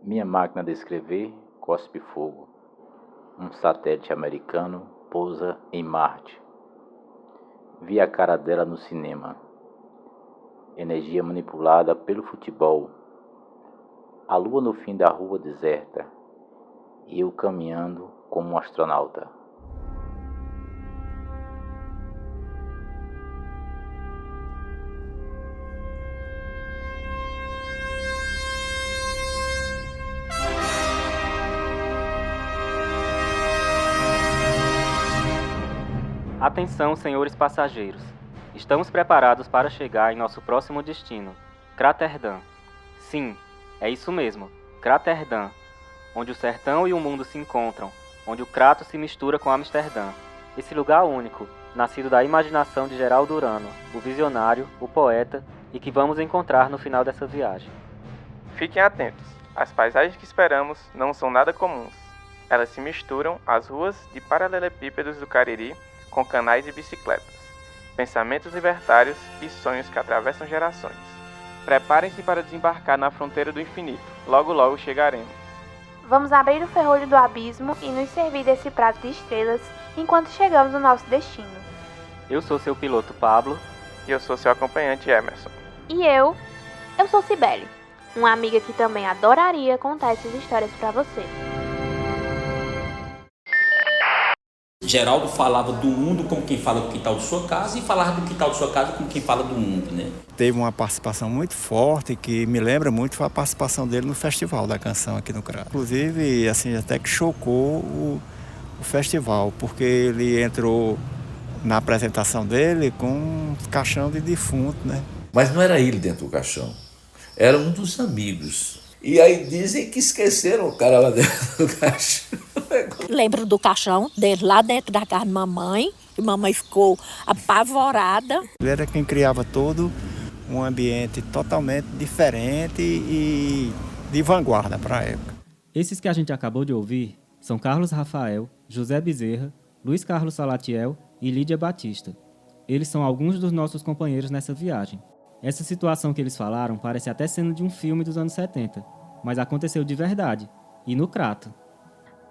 Minha máquina de escrever cospe fogo. Um satélite americano pousa em Marte. Vi a cara dela no cinema. Energia manipulada pelo futebol. A lua no fim da rua deserta. E eu caminhando como um astronauta. Atenção, senhores passageiros. Estamos preparados para chegar em nosso próximo destino, Craterdã. Sim, é isso mesmo, Craterdã, onde o sertão e o mundo se encontram, onde o Crato se mistura com Amsterdã. Esse lugar único, nascido da imaginação de Geraldo Urano, o visionário, o poeta, e que vamos encontrar no final dessa viagem. Fiquem atentos, as paisagens que esperamos não são nada comuns. Elas se misturam às ruas de paralelepípedos do Cariri, com canais e bicicletas, pensamentos libertários e sonhos que atravessam gerações. Preparem-se para desembarcar na fronteira do infinito. Logo, logo chegaremos. Vamos abrir o ferrolho do abismo e nos servir desse prato de estrelas enquanto chegamos no nosso destino. Eu sou seu piloto Pablo. E eu sou seu acompanhante Emerson. E eu sou Cibele, uma amiga que também adoraria contar essas histórias para você. Geraldo falava do mundo como quem fala do quintal de sua casa e falava do quintal de sua casa como quem fala do mundo, né? Teve uma participação muito forte que me lembra muito foi a participação dele no Festival da Canção aqui no Crato. Inclusive, assim, até que chocou o festival, porque ele entrou na apresentação dele com um caixão de defunto, né? Mas não era ele dentro do caixão, era um dos amigos. E aí dizem que esqueceram o cara lá dentro do caixão. Lembro do caixão dele lá dentro da casa da mamãe, e mamãe ficou apavorada. Ele era quem criava todo um ambiente totalmente diferente e de vanguarda para a época. Esses que a gente acabou de ouvir são Carlos Rafael, José Bezerra, Luiz Carlos Salatiel e Lídia Batista. Eles são alguns dos nossos companheiros nessa viagem. Essa situação que eles falaram parece até cena de um filme dos anos 70, mas aconteceu de verdade, e no Crato.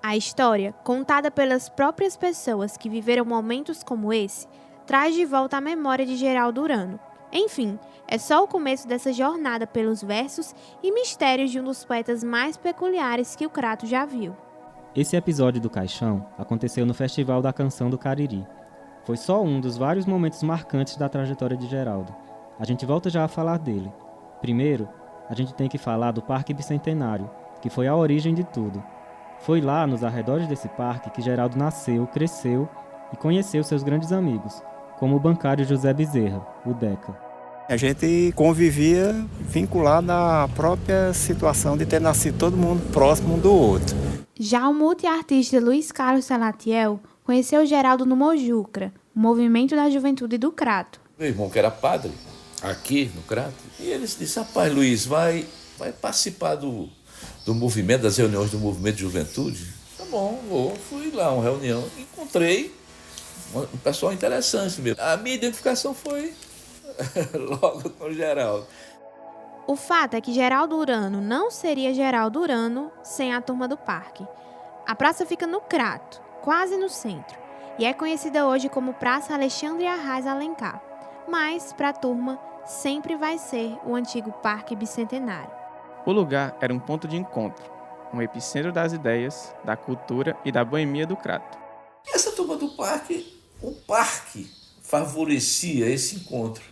A história, contada pelas próprias pessoas que viveram momentos como esse, traz de volta a memória de Geraldo Urano. Enfim, é só o começo dessa jornada pelos versos e mistérios de um dos poetas mais peculiares que o Crato já viu. Esse episódio do Caixão aconteceu no Festival da Canção do Cariri. Foi só um dos vários momentos marcantes da trajetória de Geraldo. A gente volta já a falar dele. Primeiro, a gente tem que falar do Parque Bicentenário, que foi a origem de tudo. Foi lá, nos arredores desse parque, que Geraldo nasceu, cresceu e conheceu seus grandes amigos, como o bancário José Bezerra, o Deca. A gente convivia vinculado à própria situação de ter nascido todo mundo próximo um do outro. Já o multiartista Luiz Carlos Salatiel conheceu Geraldo no Mojucra, o movimento da juventude do Crato. Meu irmão que era padre, aqui no Crato, e ele disse, rapaz, Luiz, vai participar do movimento, das reuniões do movimento de juventude? Tá bom, vou. Fui lá, uma reunião, encontrei um pessoal interessante mesmo. A minha identificação foi logo com o Geraldo. O fato é que Geraldo Urano não seria Geraldo Urano sem a turma do parque. A praça fica no Crato, quase no centro, e é conhecida hoje como Praça Alexandre Arraes Alencar. Mas, para a turma, sempre vai ser o antigo Parque Bicentenário. O lugar era um ponto de encontro, um epicentro das ideias, da cultura e da boemia do Crato. Essa turma do parque, o parque favorecia esse encontro,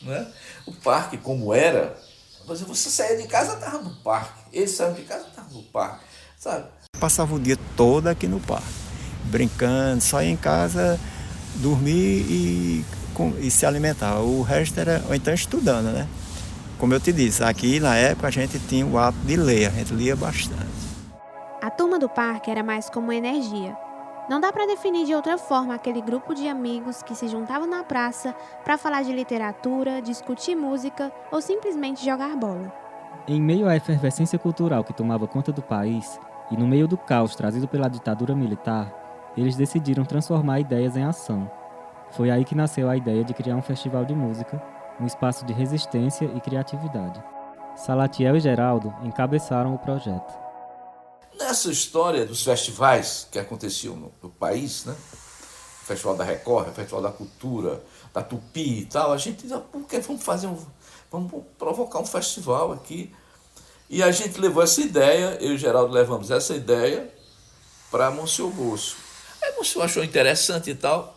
né? O parque, como era, você saía de casa, estava no parque. Eles saíam de casa, estavam no parque, sabe? Passava o dia todo aqui no parque, brincando, só ia em casa, dormir e se alimentar. O resto era, ou então estudando, né? Como eu te disse, aqui na época a gente tinha o hábito de ler, a gente lia bastante. A turma do parque era mais como energia. Não dá para definir de outra forma aquele grupo de amigos que se juntavam na praça para falar de literatura, discutir música ou simplesmente jogar bola. Em meio à efervescência cultural que tomava conta do país e no meio do caos trazido pela ditadura militar, eles decidiram transformar ideias em ação. Foi aí que nasceu a ideia de criar um festival de música, um espaço de resistência e criatividade. Salatiel e Geraldo encabeçaram o projeto. nessa história dos festivais que aconteciam no país, né? O Festival da Record, o Festival da Cultura, da Tupi e tal, a gente disse, por que vamos provocar um festival aqui? E a gente levou essa ideia, eu e o Geraldo levamos essa ideia para Monsenhor Bosco. Aí Monsenhor achou interessante e tal.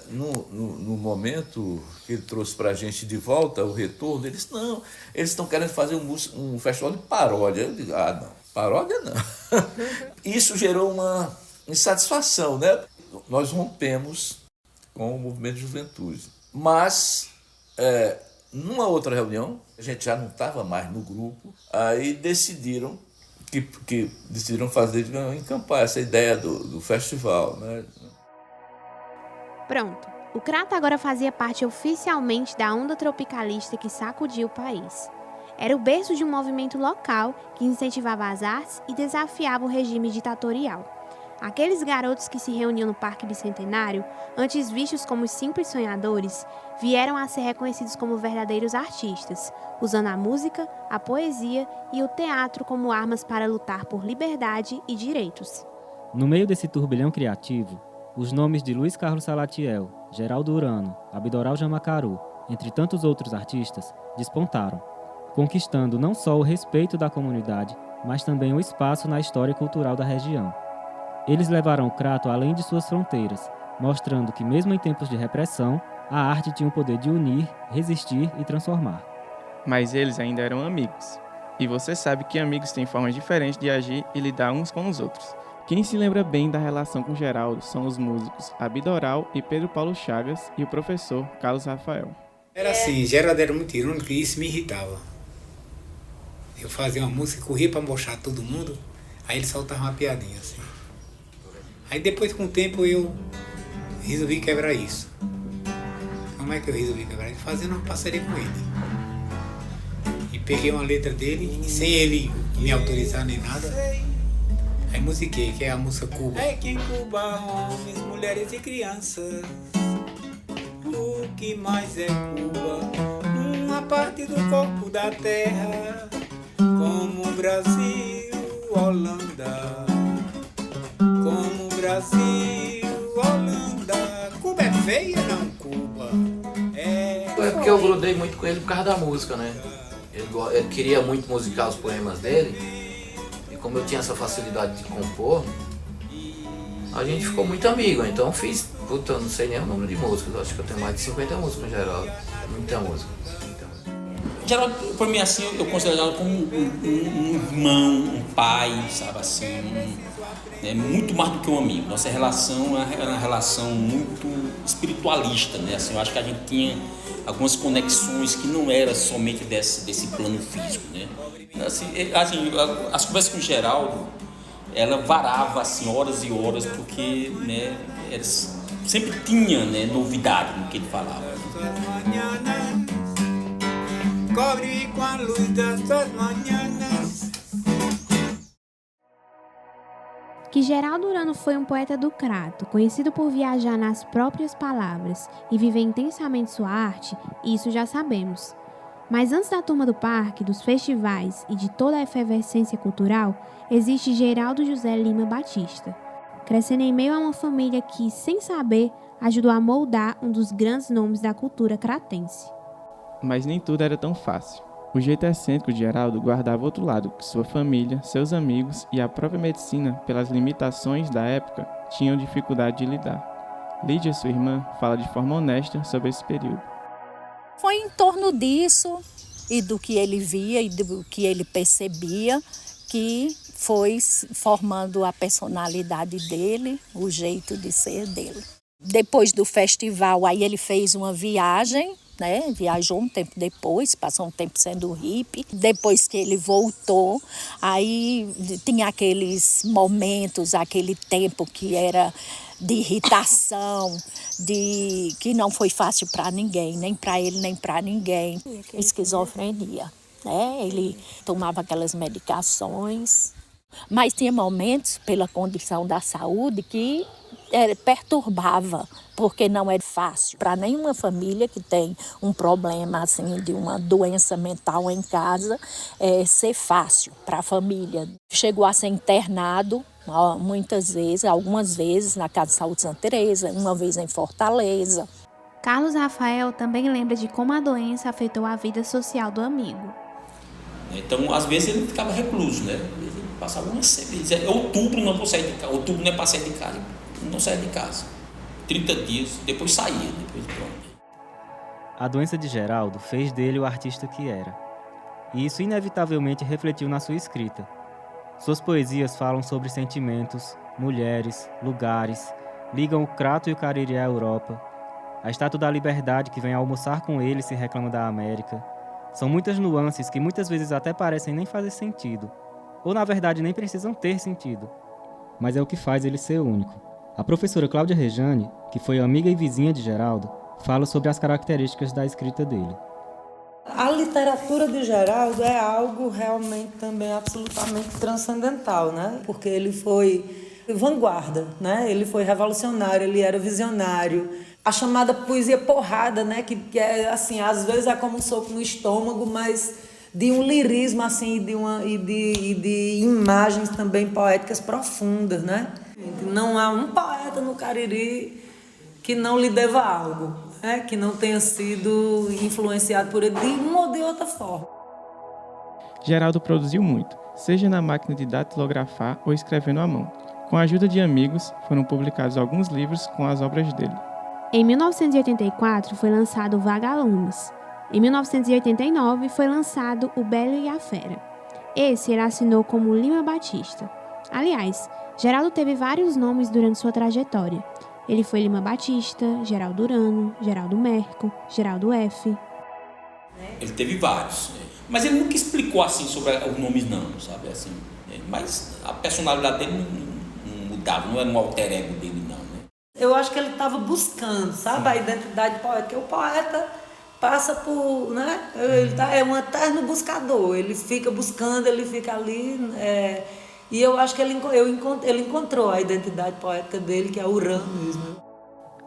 No momento que ele trouxe para a gente de volta o retorno, ele disse, não, eles estão querendo fazer um festival de paródia. Eu digo, não, paródia não. Isso gerou uma insatisfação, né? Nós rompemos com o movimento de juventude. Mas, numa outra reunião, a gente já não estava mais no grupo, aí decidiram fazer, encampar essa ideia do festival, né? Pronto, o Crato agora fazia parte oficialmente da onda tropicalista que sacudia o país. Era o berço de um movimento local que incentivava as artes e desafiava o regime ditatorial. Aqueles garotos que se reuniam no Parque Bicentenário, antes vistos como simples sonhadores, vieram a ser reconhecidos como verdadeiros artistas, usando a música, a poesia e o teatro como armas para lutar por liberdade e direitos. No meio desse turbilhão criativo, os nomes de Luiz Carlos Salatiel, Geraldo Urano, Abdoral Jamacaru, entre tantos outros artistas, despontaram, conquistando não só o respeito da comunidade, mas também o espaço na história cultural da região. Eles levaram o Crato além de suas fronteiras, mostrando que mesmo em tempos de repressão, a arte tinha o poder de unir, resistir e transformar. Mas eles ainda eram amigos. E você sabe que amigos têm formas diferentes de agir e lidar uns com os outros. Quem se lembra bem da relação com Geraldo são os músicos Abdoral e Pedro Paulo Chagas e o professor Carlos Rafael. Era assim, Geraldo era muito irônico e isso me irritava. Eu fazia uma música, corria para mostrar a todo mundo, aí ele soltava uma piadinha assim. Aí depois, com o tempo, eu resolvi quebrar isso. Como é que eu resolvi quebrar isso? Fazendo uma parceria com ele. E peguei uma letra dele, e sem ele me autorizar nem nada, aí musiquei, que é a música Cuba. É que em Cuba, homens, mulheres e crianças, o que mais é Cuba? Uma parte do corpo da terra, como Brasil, Holanda. Como Brasil, Holanda. Cuba é feia, não, Cuba? É porque eu grudei muito com ele por causa da música, né? Ele queria muito musicar os poemas dele. E como eu tinha essa facilidade de compor, a gente ficou muito amigo. Então eu fiz, eu não sei nem o número de músicas. Eu acho que eu tenho mais de 50 músicas em geral. Muita música. Geraldo, por mim, assim, eu considero Geraldo como um irmão, um pai, sabe, assim, muito mais do que um amigo. Nossa relação é uma relação muito espiritualista, né, assim, eu acho que a gente tinha algumas conexões que não era somente desse plano físico, né. Assim, as conversas com o Geraldo, ela varava, assim, horas e horas, porque, né, sempre tinha, né, novidade no que ele falava. Cobre com a luz das suas manhãs. Que Geraldo Urano foi um poeta do Crato, conhecido por viajar nas próprias palavras e viver intensamente sua arte, isso já sabemos. Mas antes da Turma do Parque, dos festivais e de toda a efervescência cultural, existe Geraldo José Lima Batista, crescendo em meio a uma família que, sem saber, ajudou a moldar um dos grandes nomes da cultura cratense. Mas nem tudo era tão fácil. O jeito excêntrico de Geraldo guardava outro lado, que sua família, seus amigos e a própria medicina, pelas limitações da época, tinham dificuldade de lidar. Lídia, sua irmã, fala de forma honesta sobre esse período. Foi em torno disso e do que ele via e do que ele percebia que foi formando a personalidade dele, o jeito de ser dele. Depois do festival, aí ele fez uma viagem, né? Viajou um tempo depois, passou um tempo sendo hippie. Depois que ele voltou, aí tinha aqueles momentos, aquele tempo que era de irritação, que não foi fácil para ninguém, nem para ele, nem para ninguém. Esquizofrenia, né? Ele tomava aquelas medicações, mas tinha momentos, pela condição da saúde, que perturbava, porque não é fácil para nenhuma família que tem um problema assim de uma doença mental em casa ser fácil para a família. Chegou a ser internado muitas vezes, algumas vezes na Casa de Saúde Santa Teresa, uma vez em Fortaleza. Carlos Rafael também lembra de como a doença afetou a vida social do amigo. Então, às vezes ele ficava recluso, né? Ele passava uma semana, ele dizia, outubro não vou sair de casa, outubro não é para sair de casa, não saia de casa. 30 dias, depois saía, depois pronto. A doença de Geraldo fez dele o artista que era. E isso inevitavelmente refletiu na sua escrita. Suas poesias falam sobre sentimentos, mulheres, lugares, ligam o Crato e o Cariri à Europa. A Estátua da Liberdade que vem almoçar com ele se reclama da América. São muitas nuances que muitas vezes até parecem nem fazer sentido. Ou na verdade nem precisam ter sentido. Mas é o que faz ele ser único. A professora Cláudia Rejane, que foi amiga e vizinha de Geraldo, fala sobre as características da escrita dele. A literatura de Geraldo é algo realmente também absolutamente transcendental, né? Porque ele foi vanguarda, né? Ele foi revolucionário, ele era visionário. A chamada poesia porrada, né? Que é assim, às vezes é como um soco no estômago, mas de um lirismo assim, e de imagens também poéticas profundas, né? Não há um poeta no Cariri que não lhe deva algo, né? Que não tenha sido influenciado por ele de uma ou de outra forma. Geraldo produziu muito, seja na máquina de datilografar ou escrevendo à mão. Com a ajuda de amigos, foram publicados alguns livros com as obras dele. Em 1984 foi lançado o Vagalumes. Em 1989 foi lançado O Belo e a Fera. Esse ele assinou como Lima Batista. Aliás, Geraldo teve vários nomes durante sua trajetória. Ele foi Lima Batista, Geraldo Urano, Geraldo Merco, Geraldo F. Ele teve vários, mas ele nunca explicou assim sobre os nomes não, sabe? Assim, mas a personalidade dele não mudava, não era um alter ego dele não. Né? Eu acho que ele estava buscando, sabe, a identidade poética. O poeta passa por, né? É um eterno buscador, ele fica buscando, ele fica ali, e eu acho que ele encontrou a identidade poética dele, que é Urano mesmo.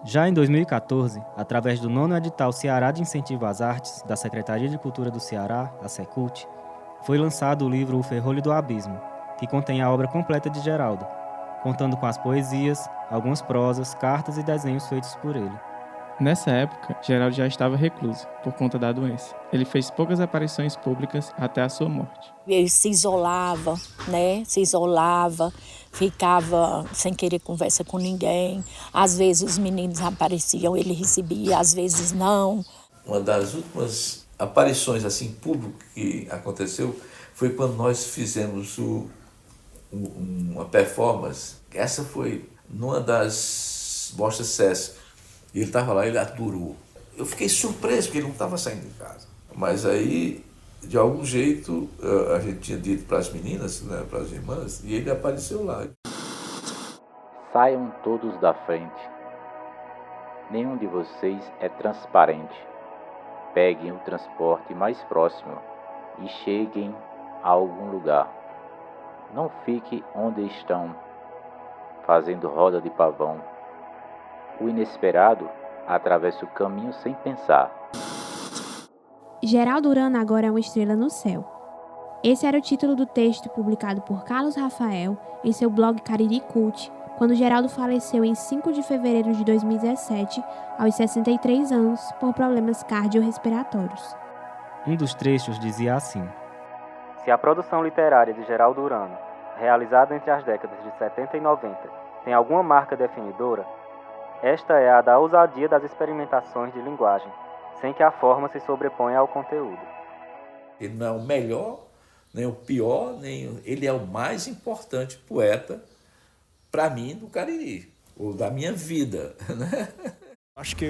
Já em 2014, através do 9º edital Ceará de Incentivo às Artes, da Secretaria de Cultura do Ceará, a Secult, foi lançado o livro O Ferrolho do Abismo, que contém a obra completa de Geraldo, contando com as poesias, algumas prosas, cartas e desenhos feitos por ele. Nessa época, Geraldo já estava recluso, por conta da doença. Ele fez poucas aparições públicas até a sua morte. Ele se isolava, né? Ficava sem querer conversa com ninguém. Às vezes os meninos apareciam, ele recebia, às vezes não. Uma das últimas aparições assim públicas que aconteceu foi quando nós fizemos uma performance. Essa foi numa das mostras Sesc. E ele estava lá, ele adorou. Eu fiquei surpreso, porque ele não estava saindo de casa. Mas aí, de algum jeito, a gente tinha dito para as meninas, né, para as irmãs, e ele apareceu lá. Saiam todos da frente. Nenhum de vocês é transparente. Peguem o transporte mais próximo e cheguem a algum lugar. Não fique onde estão, fazendo roda de pavão. O inesperado atravessa o caminho sem pensar. Geraldo Urano agora é uma estrela no céu. Esse era o título do texto publicado por Carlos Rafael em seu blog Cariri Cult, quando Geraldo faleceu em 5 de fevereiro de 2017, aos 63 anos, por problemas cardiorrespiratórios. Um dos trechos dizia assim: se a produção literária de Geraldo Urano, realizada entre as décadas de 70 e 90, tem alguma marca definidora, esta é a da ousadia das experimentações de linguagem, sem que a forma se sobreponha ao conteúdo. Ele não é o melhor, nem o pior, ele é o mais importante poeta, para mim, do Cariri, ou da minha vida. Né? Acho que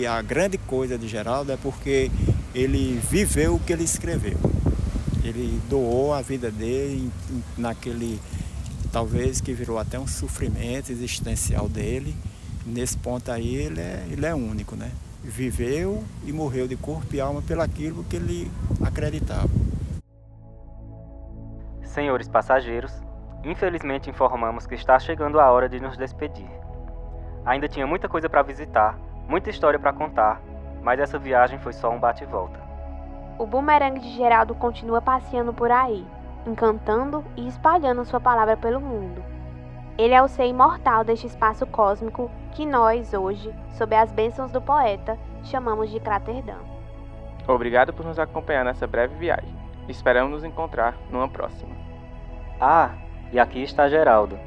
a grande coisa de Geraldo é porque ele viveu o que ele escreveu. Ele doou a vida dele naquele, talvez, que virou até um sofrimento existencial dele. Nesse ponto aí ele é único, né? Viveu e morreu de corpo e alma pelaquilo que ele acreditava. Senhores passageiros, infelizmente informamos que está chegando a hora de nos despedir. Ainda tinha muita coisa para visitar, muita história para contar, mas essa viagem foi só um bate e volta. O bumerangue de Geraldo continua passeando por aí, encantando e espalhando sua palavra pelo mundo. Ele é o ser imortal deste espaço cósmico que nós, hoje, sob as bênçãos do poeta, chamamos de Craterdã. Obrigado por nos acompanhar nessa breve viagem. Esperamos nos encontrar numa próxima. Ah, e aqui está Geraldo.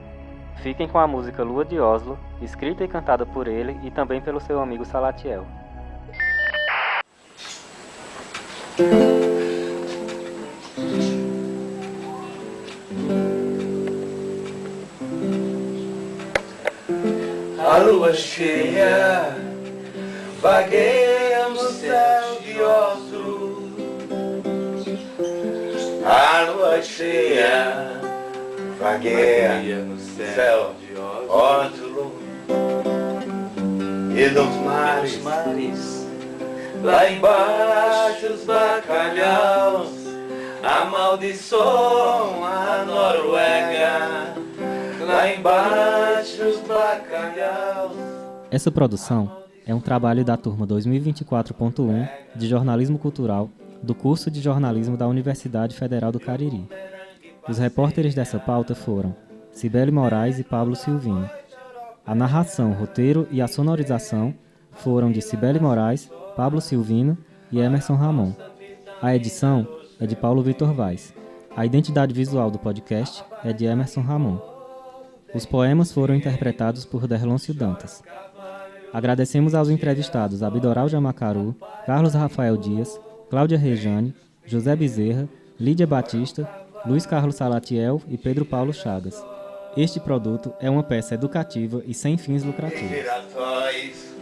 Fiquem com a música Lua de Oslo, escrita e cantada por ele e também pelo seu amigo Salatiel. A lua cheia vagueia no céu de Oslo. A lua cheia vagueia no céu de Oslo. E dos mares, lá embaixo os bacalhaus amaldiçoam a Noruega. Lá embaixo os bacalhaus. Essa produção é um trabalho da turma 2024.1 de Jornalismo Cultural do curso de Jornalismo da Universidade Federal do Cariri. Os repórteres dessa pauta foram Cibele Moraes e Pablo Silvino. A narração, roteiro e a sonorização foram de Cibele Moraes, Pablo Silvino e Emerson Ramon. A edição é de Paulo Vitor Vaz. A identidade visual do podcast é de Emerson Ramon. Os poemas foram interpretados por Derlôncio Dantas. Agradecemos aos entrevistados Abdoral Jamacaru, Carlos Rafael Dias, Cláudia Rejane, José Bezerra, Lídia Batista, Luiz Carlos Salatiel e Pedro Paulo Chagas. Este produto é uma peça educativa e sem fins lucrativos. Girassóis,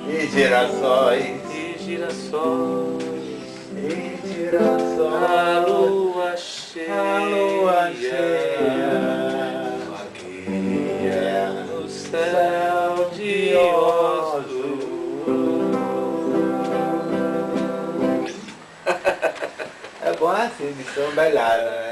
e girassóis, e girassóis, e girassóis. A lua cheia. No céu de Oslo. É bom assim, de tão belhada, né?